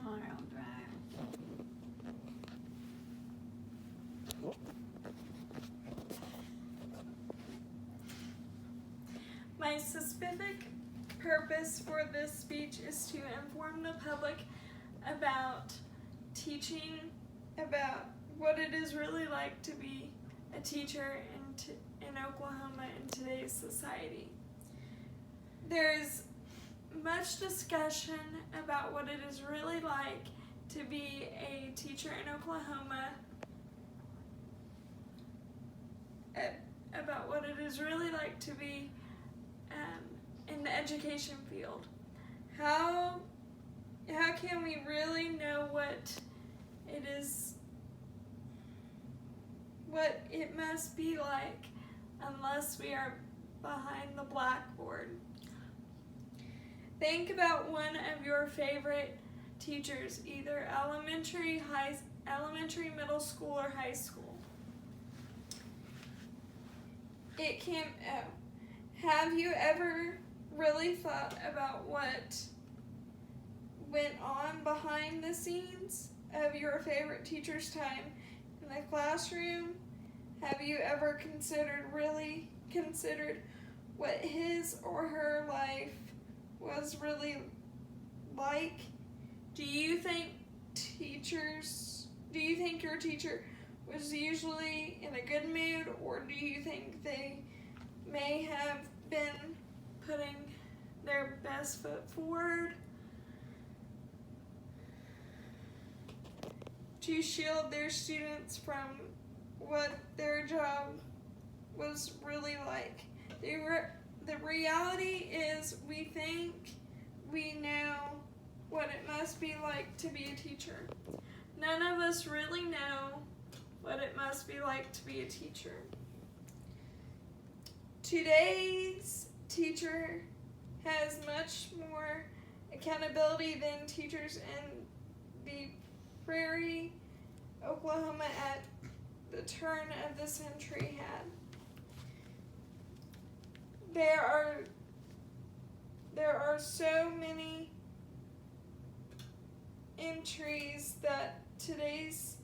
all right. My specific purpose for this speech is to inform the public about teaching about what it is really like to be a teacher in Oklahoma in today's society. There's much discussion about what it is really like to be a teacher in Oklahoma, about what it is really like to be in the education field. How can we really know what it must be like unless we are behind the blackboard? Think about one of your favorite teachers, either elementary, middle school, or high school. Have you ever really thought about what went on behind the scenes of your favorite teacher's time in the classroom? Have you ever really considered what his or her life was really like? Do you think your teacher was usually in a good mood, or do you think they may have been putting their best foot forward to shield their students from what their job was really like? The reality is we think we know what it must be like to be a teacher. None of us really know what it must be like to be a teacher. Today's teacher has much more accountability than teachers in the prairie, Oklahoma at the turn of the century had. There are so many entries that today's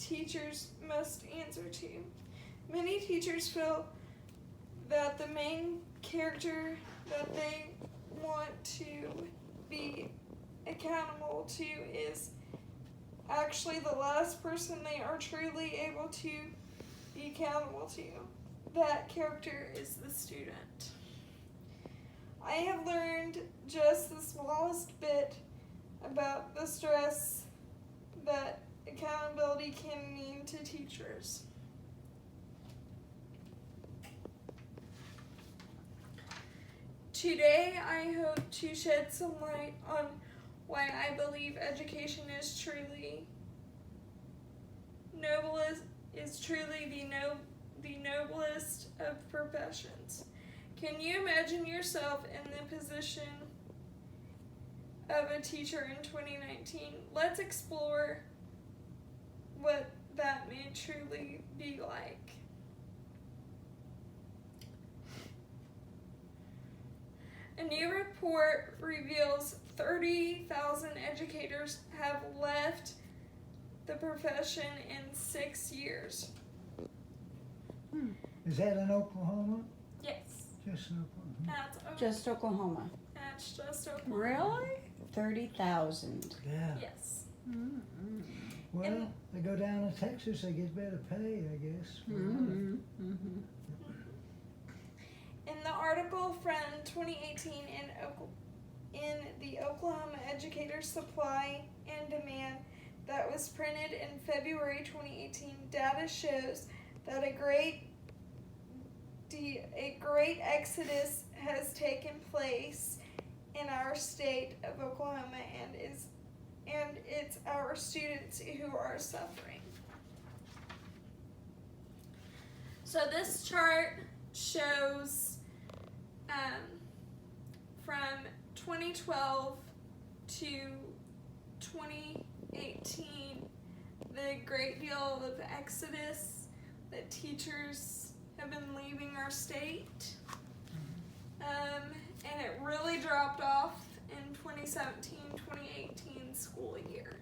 teachers must answer to. Many teachers feel that the main character that they want to be accountable to is actually the last person they are truly able to be accountable to. That character is the student. I have learned just the smallest bit about the stress that accountability can mean to teachers. Today, I hope to shed some light on why I believe education is truly the noblest of professions. Can you imagine yourself in the position of a teacher in 2019? Let's explore what that may truly be like. A new report reveals 30,000 educators have left the profession in 6 years. Is that in Oklahoma? Yes. Just in Oklahoma. That's Oklahoma. Just Oklahoma. That's just Oklahoma. Really? 30,000. Yeah. Yes. Mm-hmm. Well, they go down to Texas, they get better pay, I guess. Mm-hmm. Mm-hmm. In the article from 2018 in the Oklahoma Educator Supply and Demand that was printed in February 2018, data shows that a great exodus has taken place in our state of Oklahoma, and it's our students who are suffering. So this chart shows from 2012 to 2018 the great deal of exodus that teachers have been leaving our state, and it really dropped off in 2017, 2018. school year.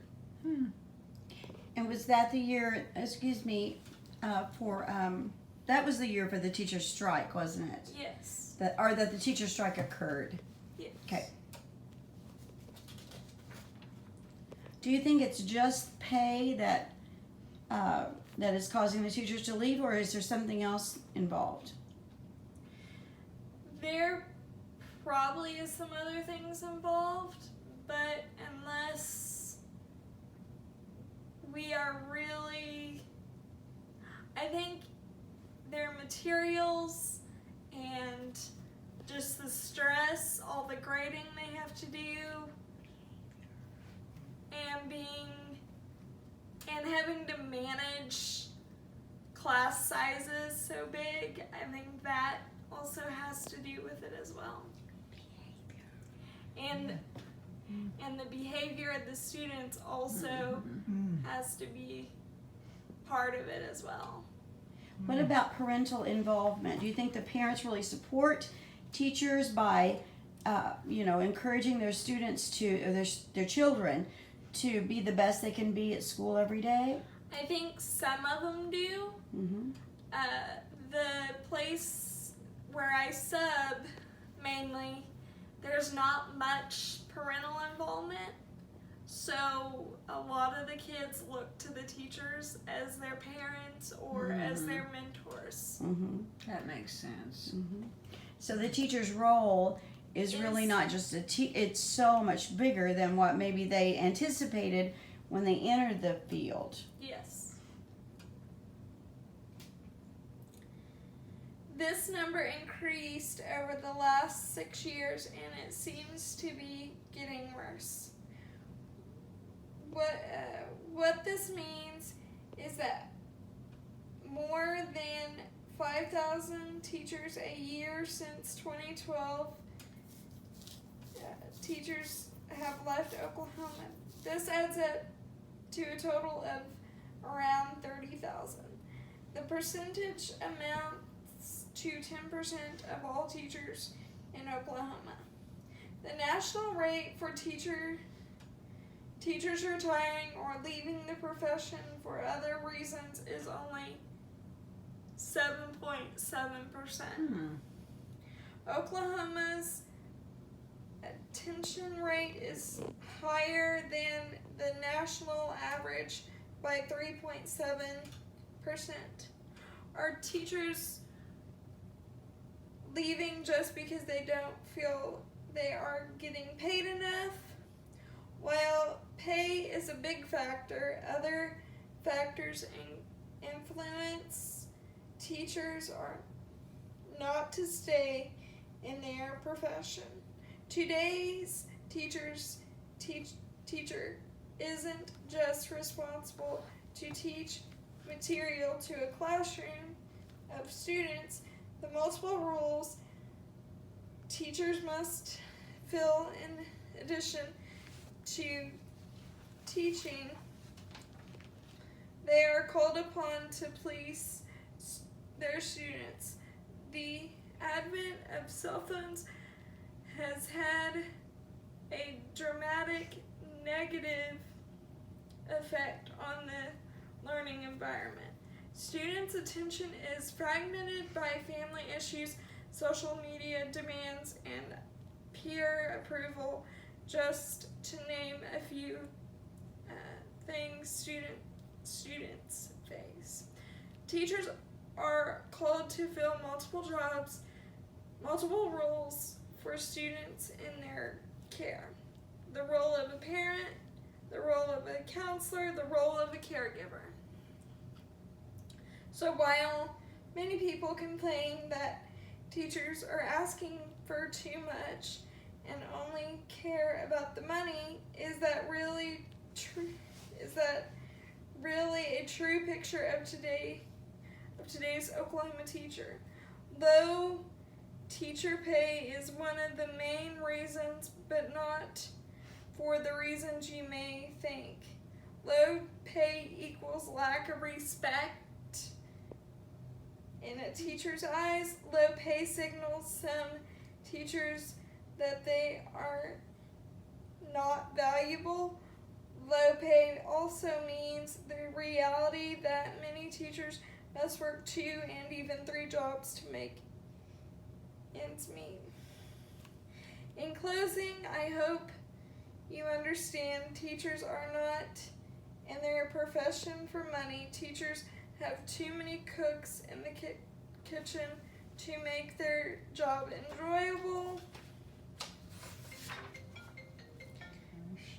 And was that the year, that was the year for the teacher's strike, wasn't it? Yes. That the teacher's strike occurred. Yes. Okay. Do you think it's just pay that is causing the teachers to leave, or is there something else involved? There probably is some other things involved, but unless we are really, I think their materials and just the stress, all the grading they have to do, and having to manage class sizes so big, I think that also has to do with it as well. And the behavior of the students also has to be part of it as well. What about parental involvement? Do you think the parents really support teachers by, encouraging their students or their children to be the best they can be at school every day? I think some of them do. Mm-hmm. The place where I sub mainly, there's not much parental involvement. So a lot of the kids look to the teachers as their parents or as their mentors. Mm-hmm. That makes sense. Mm-hmm. So the teacher's role is really not just it's so much bigger than what maybe they anticipated when they entered the field. Yes. This number increased over the last 6 years, and it seems to be getting worse. What this means is that more than 5,000 teachers a year since 2012 teachers have left Oklahoma. This adds up to a total of around 30,000. The percentage amounts to 10% of all teachers in Oklahoma. The national rate for teachers retiring or leaving the profession for other reasons is only 7.7%. Oklahoma's attention rate is higher than the national average by 3.7%. Are teachers leaving just because they don't feel they are getting paid enough? While pay is a big factor, other factors influence teachers are not to stay in their profession. Today's teacher isn't just responsible to teach material to a classroom of students. The multiple roles teachers must fill in addition to teaching, they are called upon to please their students. The advent of cell phones has had a dramatic negative effect on the learning environment. Students' attention is fragmented by family issues, social media demands, and peer approval, just to name a few things students face. Teachers are called to fill multiple jobs, multiple roles for students in their care. The role of a parent, the role of a counselor, the role of a caregiver. So while many people complain that teachers are asking for too much and only care about the money, is that really a true picture of today's Oklahoma teacher? Low teacher pay is one of the main reasons, but not for the reasons you may think. Low pay equals lack of respect. In a teacher's eyes, low pay signals some teachers that they are not valuable, low pay also means the reality that many teachers must work 2 and even 3 jobs to make ends meet. In closing, I hope you understand teachers are not in their profession for money. Teachers have too many cooks in the kitchen to make their job enjoyable.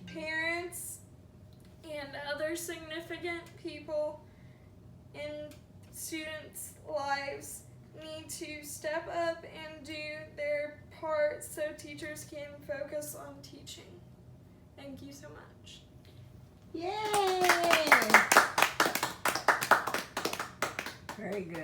Parents and other significant people in students' lives need to step up and do their part so teachers can focus on teaching. Thank you so much. Yay! Very good.